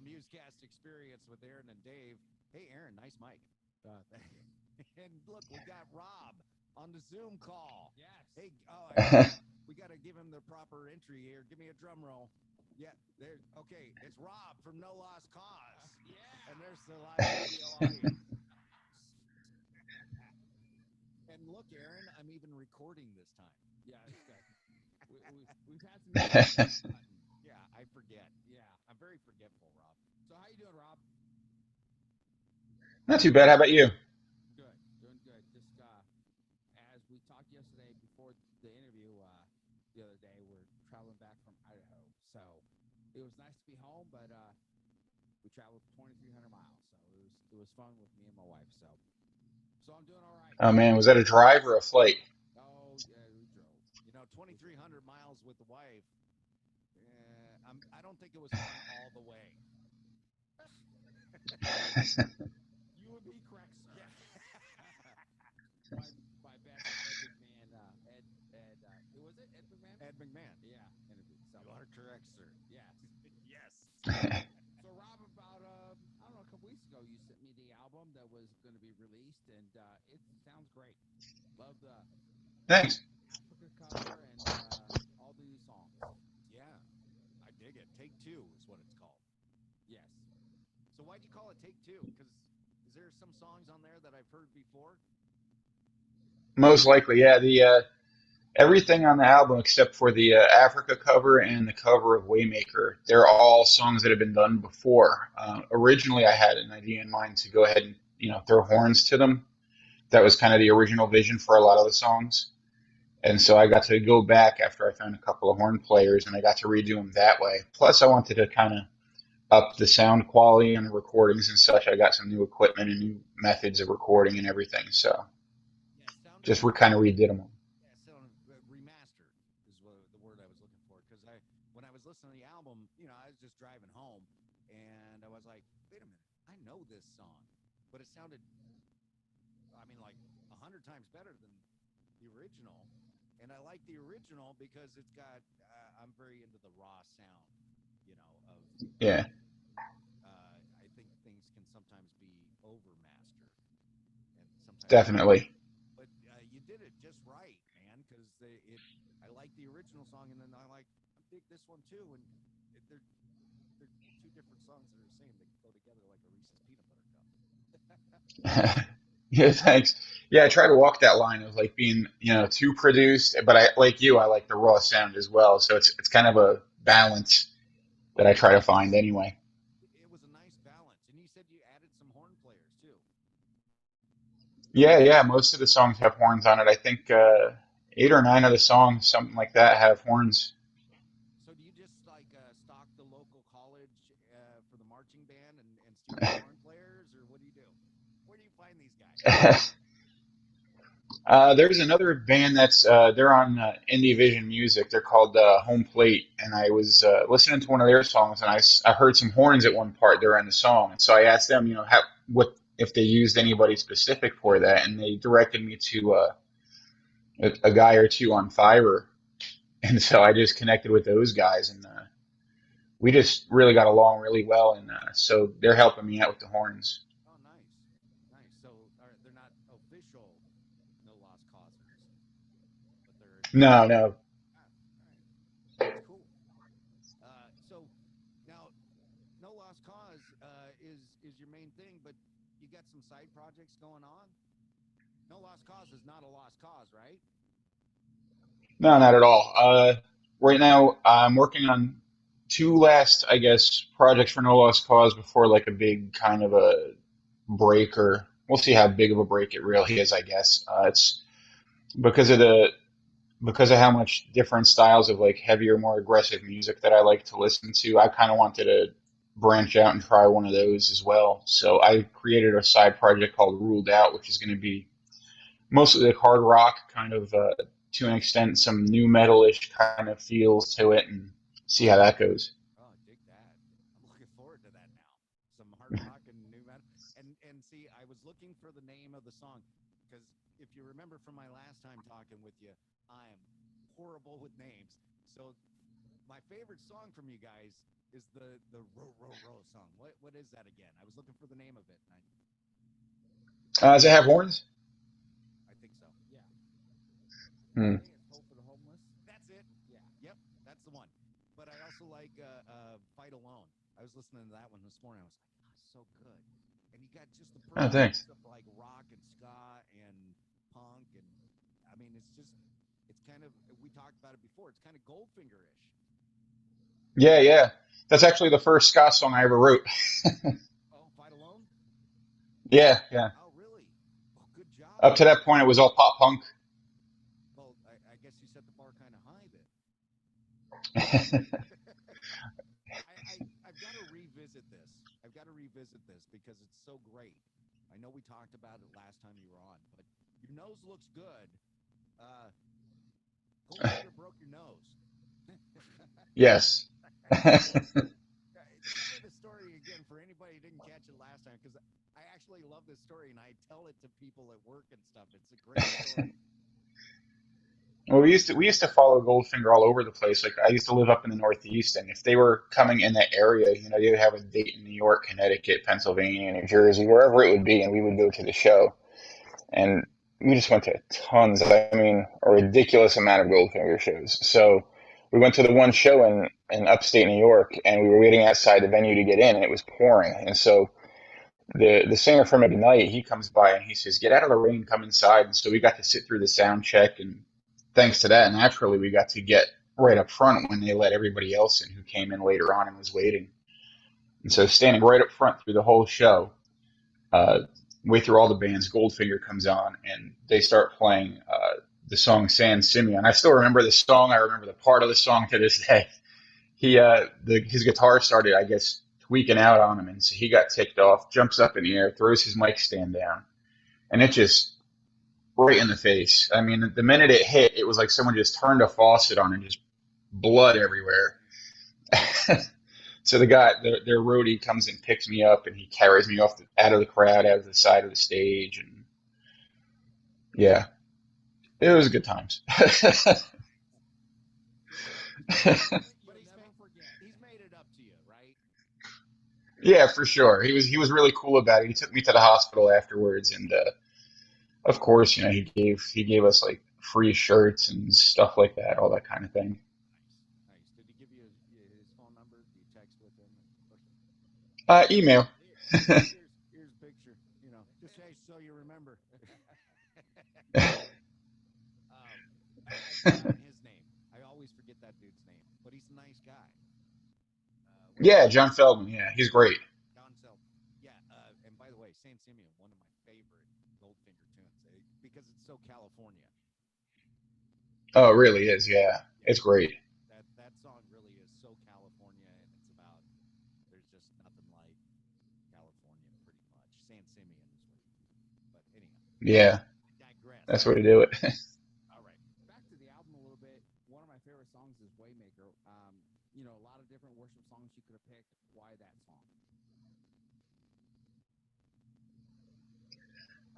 Musecast experience with Aaron and Dave. Hey, Aaron, nice mic. And look, we got Rob on the Zoom call. Yes. Hey, we got to give him the proper entry here. Give me a drum roll. Yeah, there. Okay, it's Rob from No Lost Cause. Yeah. And there's the live video audience. And look, Aaron, I'm even recording this time. Yeah, it's good. We've had some. Yeah, I forget. Yeah, I'm very forgetful, Rob. So how you doing, Rob? Not too bad. How about you? Good, doing good. Just as we talked yesterday before the interview, the other day, we're traveling back from Idaho, so it was nice to be home. But we traveled 2,300 miles, so it was fun with me and my wife. So I'm doing all right. Oh man, was that a drive or a flight? Oh yeah, we drove. 2,300 miles with the wife. I don't think it was fun all the way. You would be correct, sir. Yeah. my best Ed McMahon, who was it? Ed McMahon? Ed McMahon. Yeah, interview. So, You are correct, sir. yes. Yes. So Rob, about I don't know, a couple weeks ago, you sent me the album that was going to be released, and it sounds great. Love the Thanks. Africa cover and all the new songs. Yeah, I dig it. Take Two is what it's called. Yes. So why'd you call it Take Two? Because is there some songs on there that I've heard before? Most likely, yeah. The everything on the album except for the Africa cover and the cover of Waymaker, they're all songs that have been done before. Originally, I had an idea in mind to go ahead and throw horns to them. That was kind of the original vision for a lot of the songs. And so I got to go back after I found a couple of horn players, and I got to redo them that way. Plus, I wanted to kind of up the sound quality on the recordings and such. I got some new equipment and new methods of recording and everything. So Yeah, it sounded just we kind of redid them. Yeah, it sounded remastered is the word I was looking for. Because when I was listening to the album, I was just driving home, and I was like, wait a minute, I know this song, but it sounded, I mean, like 100 times better than the original. And I like the original because it's got, I'm very into the raw sound, of, Yeah, I think things can sometimes be overmastered. And sometimes, definitely. but you did it just right, man, because I like the original song, and then I dig this one too. And they're two different songs that are the same. They go together like a Reese's peanut butter cup. Yeah, thanks. Yeah, I try to walk that line of like being, too produced, but I like you, I like the raw sound as well. So it's kind of a balance that I try to find anyway. It was a nice balance, and you said you added some horn players too. Yeah, yeah, most of the songs have horns on it. I think eight or nine of the songs, something like that, have horns. So do you just stock the local college for the marching band and steal the horn players, or what do you do? Where do you find these guys? There's another band that's they're on Indie Vision Music. They're called Home Plate, and I was listening to one of their songs, and I heard some horns at one part during the song, and so I asked them, what if they used anybody specific for that, and they directed me to a guy or two on Fiverr, and so I just connected with those guys, and we just really got along really well, and so they're helping me out with the horns. Oh, nice, nice. So they're not official no lost causers, but they're No, no. all right. That's cool. So now, no lost cause is your main thing, but you got some side projects going on. No lost cause is not a lost cause, right? No, not at all. Right now, I'm working on two last, I guess, projects for No Lost Cause before like a big kind of a break, or we'll see how big of a break it really is, I guess. It's because of the because of how much different styles of like heavier, more aggressive music that I like to listen to. I kind of wanted to branch out and try one of those as well. So I created a side project called Ruled Out, which is going to be mostly like hard rock, kind of to an extent, some new metal-ish kind of feels to it, and see how that goes. Oh, dig that. I'm looking forward to that now. Some hard rock and new metal. And see, I was looking for the name of the song because if you remember from my last time talking with you, I'm horrible with names. So my favorite song from you guys is the row row row song. What is that again? I was looking for the name of it. And Does it have horns? I think so. Yeah. Hmm. I think it's Hope for the Homeless. That's it. Yeah. Yep, that's the one. But I also like Fight Alone. I was listening to that one this morning. I was like, oh, so good. And you got just the Oh, perfect thanks. mix of like rock and ska and punk, and I mean, it's kind of, we talked about it before. It's kind of Goldfinger-ish. Yeah, yeah. That's actually the first ska song I ever wrote. Oh, Fight Alone? Yeah, yeah. Oh, really? Oh, good job, Up to man. that point, it was all pop punk. Well, I guess you set the bar kind of high then. I've got to revisit this. I've got to revisit this because it's so great. I know we talked about it last time you were on, but your nose looks good. Uh, Goldfinger broke your nose. Yes. Tell me the story again for anybody who didn't catch it last time, because I actually love this story and I tell it to people at work and stuff. It's a great story. Well, we used to follow Goldfinger all over the place. Like I used to live up in the Northeast, and if they were coming in that area, they would have a date in New York, Connecticut, Pennsylvania, New Jersey, wherever it would be, and we would go to the show. And we just went to tons. I mean, a ridiculous amount of Goldfinger shows. So we went to the one show in upstate New York, and we were waiting outside the venue to get in, and it was pouring. And so the singer from Ignite, he comes by and he says, "Get out of the rain, come inside." And so we got to sit through the sound check, and thanks to that, naturally, we got to get right up front when they let everybody else in who came in later on and was waiting. And so standing right up front through the whole show, uh, way through all the bands, Goldfinger comes on and they start playing the song San Simeon. I still remember the song. I remember the part of the song to this day. His guitar started, I guess, tweaking out on him, and so he got ticked off, jumps up in the air, throws his mic stand down, and it just right in the face. I mean, the minute it hit, it was like someone just turned a faucet on and just blood everywhere. So their roadie comes and picks me up, and he carries me out of the crowd, out of the side of the stage, and yeah, it was good times. But You'll never forget. he's made it up to you, right? Yeah, for sure. He was really cool about it. He took me to the hospital afterwards, and of course, he gave us like free shirts and stuff like that, all that kind of thing. Nice, nice. Did he give you his phone number? Do you text with him? Email. Here's a picture. Just say so you remember. I've forgotten his name. I always forget that dude's name, but he's a nice guy. What's his Yeah, name? John Feldman. Yeah, he's great. Don Sel. Yeah. And by the way, San Simeon, one of my favorite Goldfinger tunes, because it's so California. Oh, it really is. Yeah, Yeah. it's great. That song really is so California, and it's about, there's just nothing like California, pretty much. San Simeon is what. But anyhow, Yeah, I digress. that's the way to do it. All right. Back to the album a little bit. One of my favorite songs is Waymaker. A lot of different worship songs you could have picked. Why that song?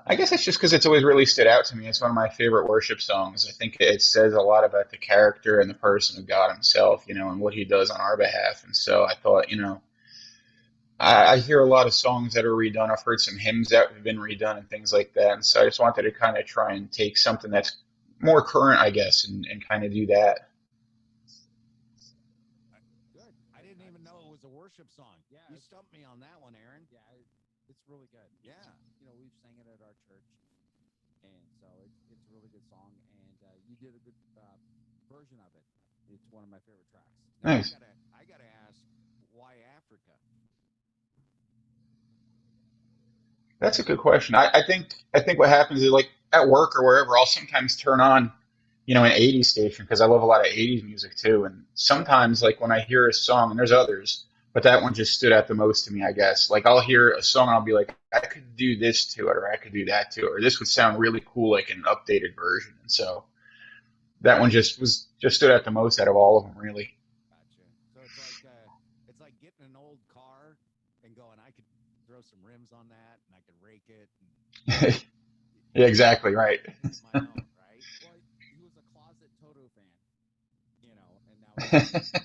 I guess it's just because it's always really stood out to me. It's one of my favorite worship songs. I think it says a lot about the character and the person of God Himself, and what He does on our behalf. And so I thought, I hear a lot of songs that are redone. I've heard some hymns that have been redone and things like that. And so I just wanted to kind of try and take something that's more current, I guess, and kind of do that. Good. I didn't even know it was a worship song. Yeah, You stumped me on that one, Aaron. Yeah, it's really good. Yeah. We've sang it at our church, and so it's a really good song. And you did a good version of it. It's one of my favorite tracks. Now Nice. I gotta ask, why Africa? That's a good question. I think what happens is like at work or wherever, I'll sometimes turn on, an '80s station because I love a lot of '80s music too. And sometimes like when I hear a song, and there's others, but that one just stood out the most to me, I guess. Like I'll hear a song and I'll be like, I could do this to it, or I could do that to it, or this would sound really cool like an updated version. And so that one just stood out the most out of all of them, really. Gotcha. So it's like getting an old car and going, I could throw some rims on that and I could rake it and Yeah, exactly right. it's my own, right? Well, he was a closet Toto fan, and now he's in the closet.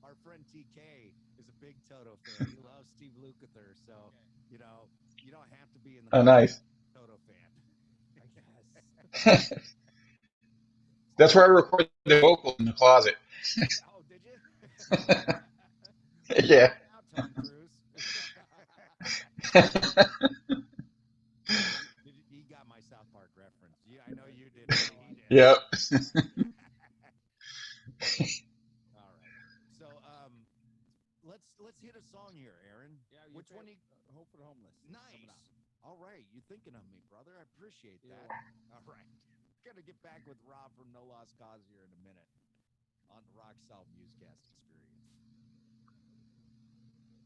Our friend TK is a big Toto fan. He loves Steve Lukather, so you know, you don't have to be in the Oh, closet nice. Toto fan. I guess. That's where I record the vocals in the closet. Oh, did you? Yeah. Now, Tom Cruise. He got my South Park reference. I know you did, buddy. Oh, He I did. get Yep. it. All right. So, let's hit a song here, Aaron. Yeah, Which one? Hope for the Homeless. Sum it Nice. up. All right, you thinking of me, brother? I appreciate You're that. welcome. All right, gonna get back with Rob from No Lost Cause here in a minute on the Rock Solid Musecast Experience.